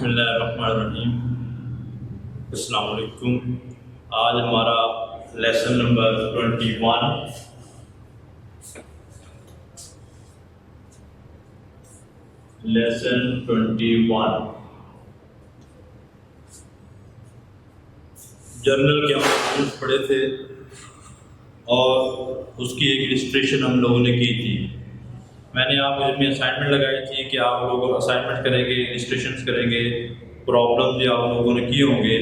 बिस्मिल्लाहिर्रहमानिर्रहीम। अस्सलाम वालेकुम। आज हमारा लेसन नंबर 21 जर्नल के हम पढ़े थे और उसकी एक इलस्ट्रेशन हम लोगों ने की थी। मैंने आपको इसमें असाइनमेंट लगाई थी कि आप लोग असाइनमेंट करेंगे, इलस्ट्रेशंस करेंगे, प्रॉब्लम भी आप लोगों ने किए होंगे।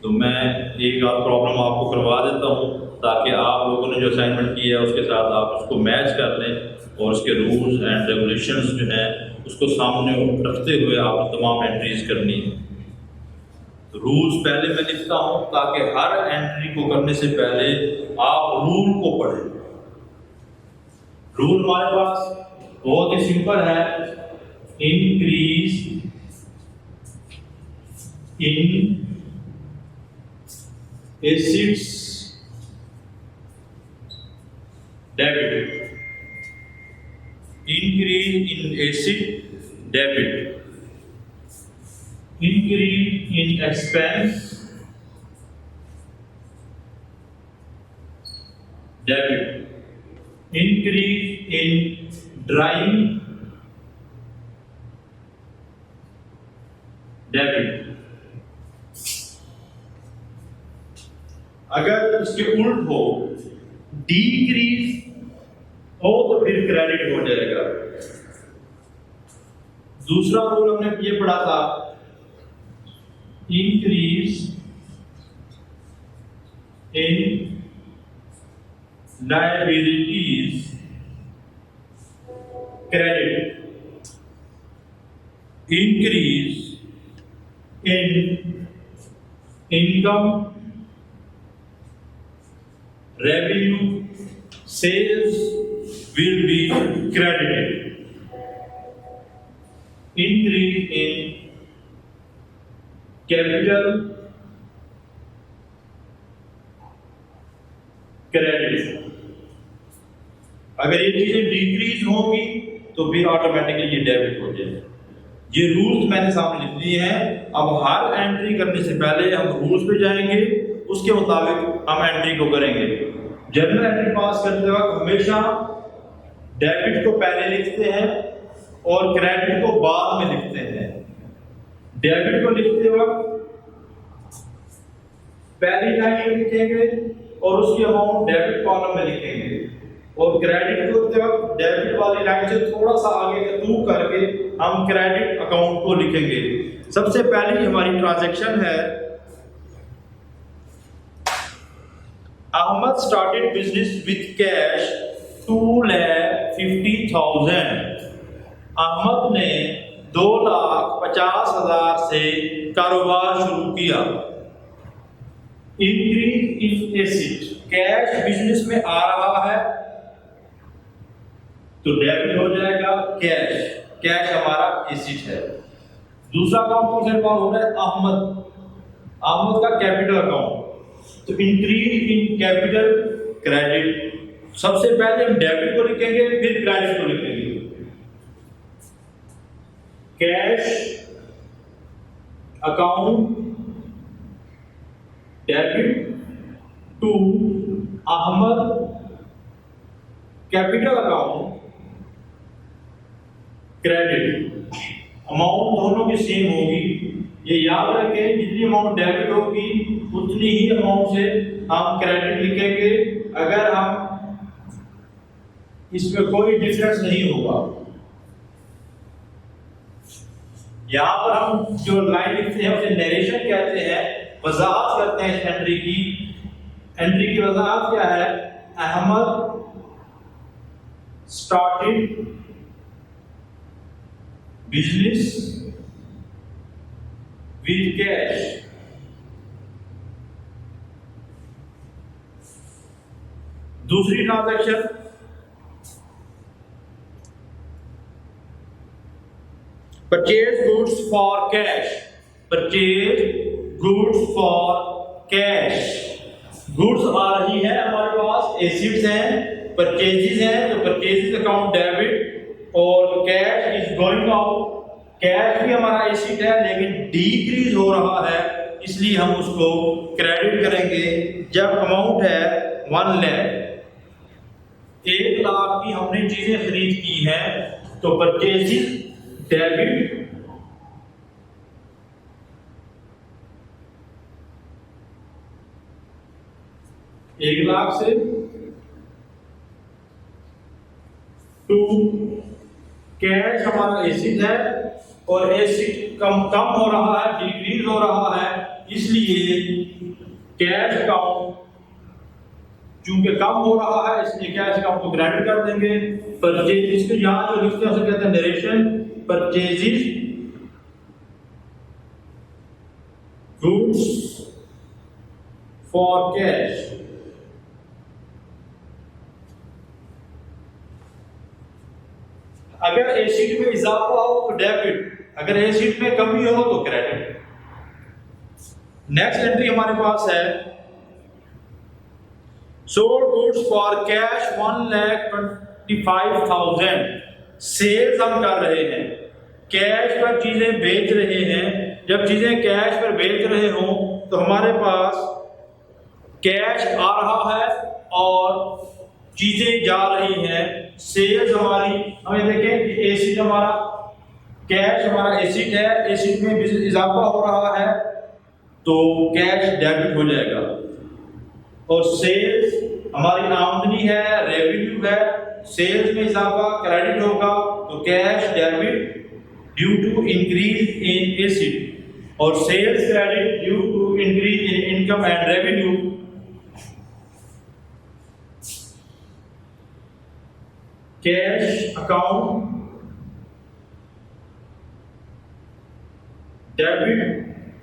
तो मैं एक आध प्रॉब्लम आपको करवा देता हूँ ताकि आप लोगों ने जो असाइनमेंट किया है उसके साथ आप उसको मैच कर लें और उसके रूल्स एंड रेगुलेशंस जो हैं उसको सामने रखते हुए आपको तमाम एंट्रीज करनी है। तो रूल्स पहले मैं लिखता हूँ ताकि हर एंट्री को करने से पहले आप रूल को पढ़ें। रूल हमारे पास बहुत ही सिंपल है, increase in acids debit, increase in acid debit, increase in expense debit, increase in drying debit। अगर इसके उल्ट हो, डिक्रीज हो तो फिर क्रेडिट हो जाएगा। दूसरा रूल हमने ये पढ़ा था, increase in liabilities credit, increase in income revenue sales will be credited, increase in capital credit. अगर ये चीजें डिक्रीज होंगी तो फिर ऑटोमेटिकली ये डेबिट हो जाएगा। ये रूल्स मैंने सामने लिख दिए हैं। अब हर एंट्री करने से पहले हम रूल्स पे जाएंगे, उसके मुताबिक हम एंट्री को करेंगे। जर्नल एंट्री पास करते वक्त हमेशा डेबिट को पहले लिखते हैं और क्रेडिट को बाद में लिखते हैं। डेबिट को लिखते वक्त पहली लाइन लिखेंगे और उसकी अमाउंट डेबिट कॉलम में लिखेंगे, और क्रेडिट को लिखते वक्त डेबिट वाली लाइन से थोड़ा सा आगे थ्रू करके हम क्रेडिट अकाउंट को लिखेंगे। सबसे पहली हमारी ट्रांजैक्शन है, Ahmed started business with cash 2,50,000। Ahmed ने 2,50,000 से कारोबार शुरू किया। Increase in assets, cash business में आ रहा है तो डेबिट हो जाएगा कैश, कैश हमारा एसिड है। दूसरा अकाउंट कौन सा इन्वॉल्व हो रहा है, अहमद का कैपिटल अकाउंट, तो इंक्रीज इन कैपिटल क्रेडिट। सबसे पहले हम डेबिट को लिखेंगे फिर क्रेडिट को लिखेंगे। Cash account debit to Ahmed capital account credit. Amount दोनों की सेम होगी, ये याद रखें। जितनी अमाउंट डेबिट होगी उतनी ही अमाउंट से हम क्रेडिट लिखेंगे। अगर हम इसमें कोई डिफरेंस नहीं होगा। यहां पर हम जो लाइन लिखते हैं उसे नरेशन कहते हैं, वजाहत करते हैं इस एंट्री की। एंट्री की वजाहत क्या है, Ahmed started business with cash. दूसरी transaction, purchase goods for cash, purchase goods for cash. Goods आ रही है हमारे पास, एसिड्स हैं, परचेजेस हैं, तो परचेजेस अकाउंट डेबिट और cash is going out, cash भी हमारा एसेट है लेकिन डिक्रीज हो रहा है, इसलिए हम उसको क्रेडिट करेंगे। जब अमाउंट है 1 लाख, 1 लाख की हमने चीजें खरीद की हैं, तो परचेजिंग डेबिट 1 लाख से टू कैश हमारा एसिड है और एसिड कम हो रहा है, डिक्रीज हो रहा है, इसलिए कैश अकाउंट चूंकि कम हो रहा है इसलिए कैश अकाउंट को क्रेडिट कर देंगे। परचेज इसको यहां जो लिखते हैं उसे कहते हैं narration. Purchases goods for cash, अगर एसिड में इजाफा हो तो डेबिट, अगर एसिड में कमी हो तो क्रेडिट। नेक्स्ट एंट्री हमारे पास है sold goods for cash 1,25,000। Sales हम कर रहे हैं, कैश पर चीजें बेच रहे हैं। जब चीजें कैश पर बेच रहे हो तो हमारे पास कैश आ रहा है और चीजें जा रही हैं। सेल्स हमारी, हमें देखें एसिड हमारा, कैश हमारा एसिड है, एसिड में इजाफा हो रहा है तो कैश डेबिट हो जाएगा। और सेल्स हमारी आमदनी है, रेवेन्यू है, सेल्स में इजाफा क्रेडिट होगा तो cash debit due to increase in asset और sales credit due to increase in income and revenue. Cash account debit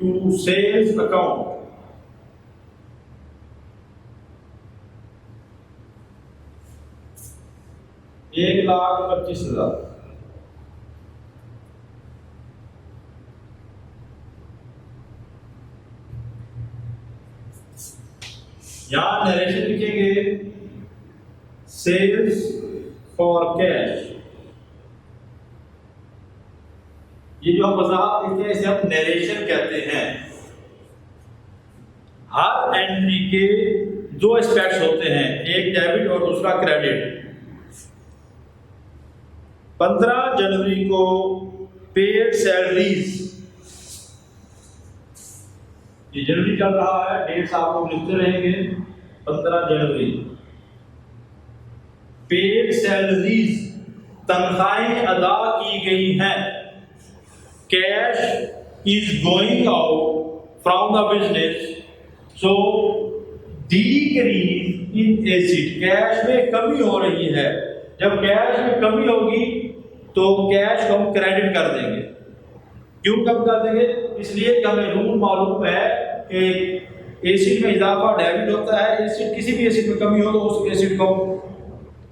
to sales account. एक 1,25,000। यहां नरेशन लिखेंगे सेल्स फॉर कैश। ये जो हम वजाहत लिखते हैं इसे हम नरेशन कहते हैं। हर एंट्री के 2 एस्पेक्ट्स होते हैं, एक डेबिट और दूसरा क्रेडिट। 15 जनवरी को पेड सैलरीज, ये जनवरी चल रहा है, डेट्स आप लोग लिखते रहेंगे। 15 जनवरी पेड सैलरीज, तनख्वाहें अदा की गई हैं। Cash is going out from the business, so decrease in assets, cash में कमी हो रही है। जब कैश में कमी होगी तो कैश को हम क्रेडिट कर देंगे। क्यों कम कर देंगे? इसलिए कि हमें रूल मालूम है कि एसिड में इजाफा डेबिट होता है, एसिड किसी भी एसिड में कमी हो तो उस एसिड को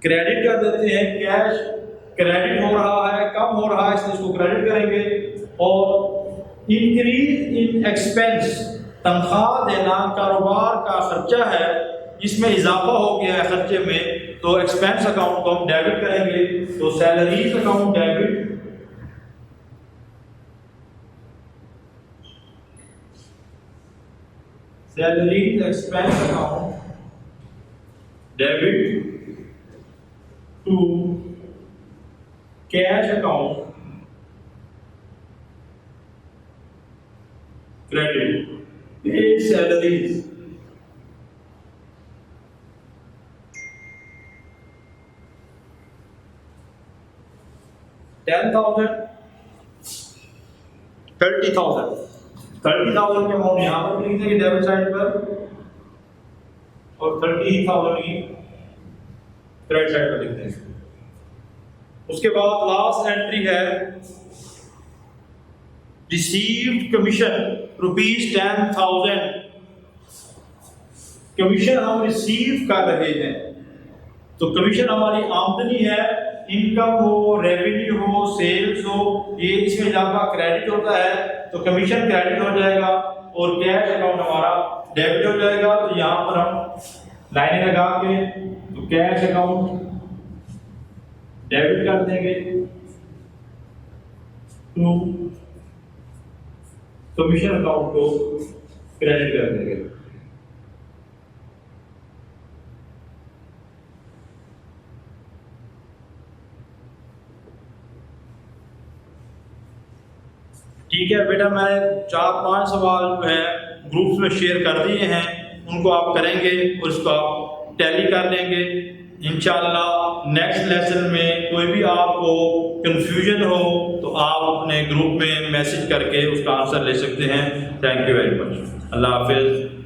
क्रेडिट कर देते हैं। कैश क्रेडिट हो रहा है, कम हो रहा है, इसलिए इसको क्रेडिट करेंगे। और इंक्रीज इन एक्सपेंस, तनख्वाह देना कारोबार का खर्चा है, इसमें इजाफा हो गया है खर्चे में, तो एक्सपेंस अकाउंट को हम डेबिट करेंगे। तो salaries account debit, salaries expense account debit to cash account credit. Paid salaries, $10,000, $30,000 की अमाउंट यहां पर लिख देंगे डेबिट साइड पर और 30,000 की क्रेडिट साइड पर लिख देंगे। उसके बाद लास्ट एंट्री है रिसीव्ड कमीशन ₹10,000। कमीशन हम रिसीव कर रहे हैं, तो कमीशन हमारी आमदनी है, इनकम हो, रेवेन्यू हो, सेल्स हो, ये इसमें इजाफा क्रेडिट होता है तो कमीशन क्रेडिट हो जाएगा और कैश अकाउंट हमारा डेबिट हो जाएगा। तो यहां पर हम लाइनें लगा के तो कैश अकाउंट डेबिट कर देंगे टू कमीशन अकाउंट को क्रेडिट कर देंगे। ठीक है बेटा, मैं 4-5 सवाल जो है ग्रुप्स में शेयर कर दिए हैं, उनको आप करेंगे और उसको आप टैली कर लेंगे। इंशाल्लाह नेक्स्ट लेसन में कोई भी आपको कंफ्यूजन हो तो आप अपने ग्रुप में मैसेज करके उसका आंसर ले सकते हैं। Thank you very much. Allah हाफिज़।